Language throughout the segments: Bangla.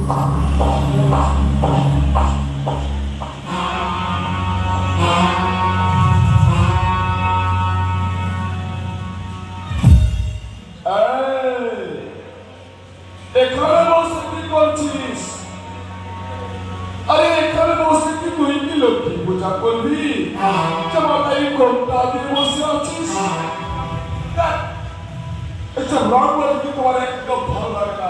এখানে বসে কি করছিস? আরে এখানে বসে কি তুই কি লক্ষ্মী পূজা করবি? মাথায় ঘোমটা দিয়ে বসে আছিস। এসব রং বলতে কি তোমার একদম ভালো লাগে না।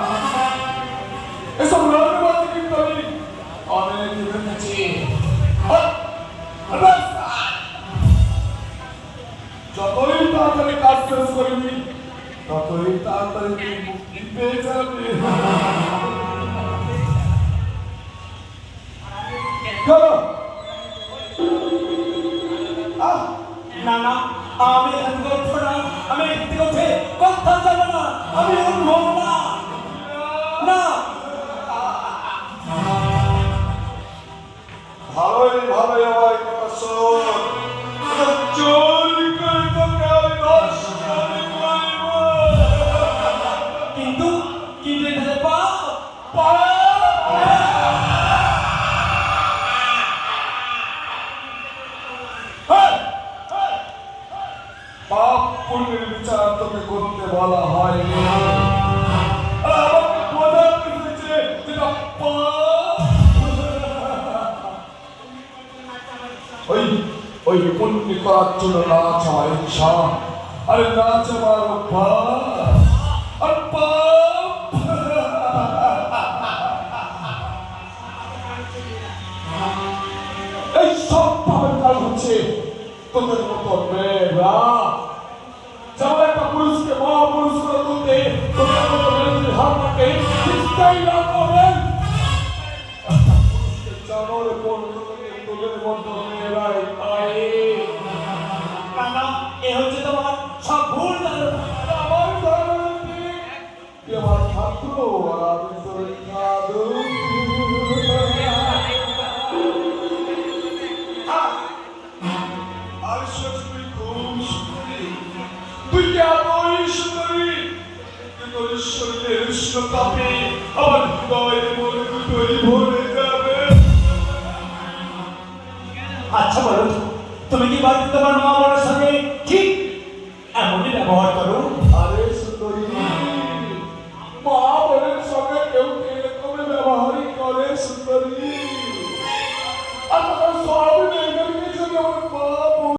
এসব রং বলতে কিন্তু আমি অনেক দেখেছি। যতই তাড়াতাড়ি কাজ শেষ করবি ততই তাড়াতাড়ি তুই মুক্তি পেয়ে যাবি। না না, আমি এখান থেকে উঠবো না, আমি এখান থেকে উঠে কোথাও যাবো না, আমি উঠবো না। না ভালোই ভালোই আমার কথা শোন। চোরি করে তোকে আমি ধর্ষণ করব। কিন্তু কি দেখে পাপ পাপ পুণ্যের বিচার তোকে করতে বলা হয়নি। আমাকে বোঝাতে হয়েছে যেটা পাপ। ওই পুণ্য করার জন্য নাচ আমার ইচ্ছা, আরে নাচ আমার অভ্যাস। আর পাপ এই সব পাপের কাজ হচ্ছে তোদের মতো মেয়েরা। যেমন একটা পুরুষকে মহাপুরুষ করে তুলতে তোদের মতো মেয়েদের হাত থাকে, চিন্তাই না করবেন। একটা পুরুষকে জানোয়ারে পরিণত করে তোদের মতো মেয়েরাই পায়। না, এ হচ্ছে তোমার সব ভুল ধারণা। আমার ধারণা ঠিক, তুই আমার ছাত্র আর আমি তোর সাধু। আমি শুনেছি তুই খুব সুন্দরী। তুই কেমন সুন্দরী, কিন্তু তোর শরীরের উষ্ণতাপে আমার হৃদয়ের মনে দুটোই ভরে যাবে। আচ্ছা বলো, তুমি কি বাড়িতে তোমার মা বাবার সঙ্গে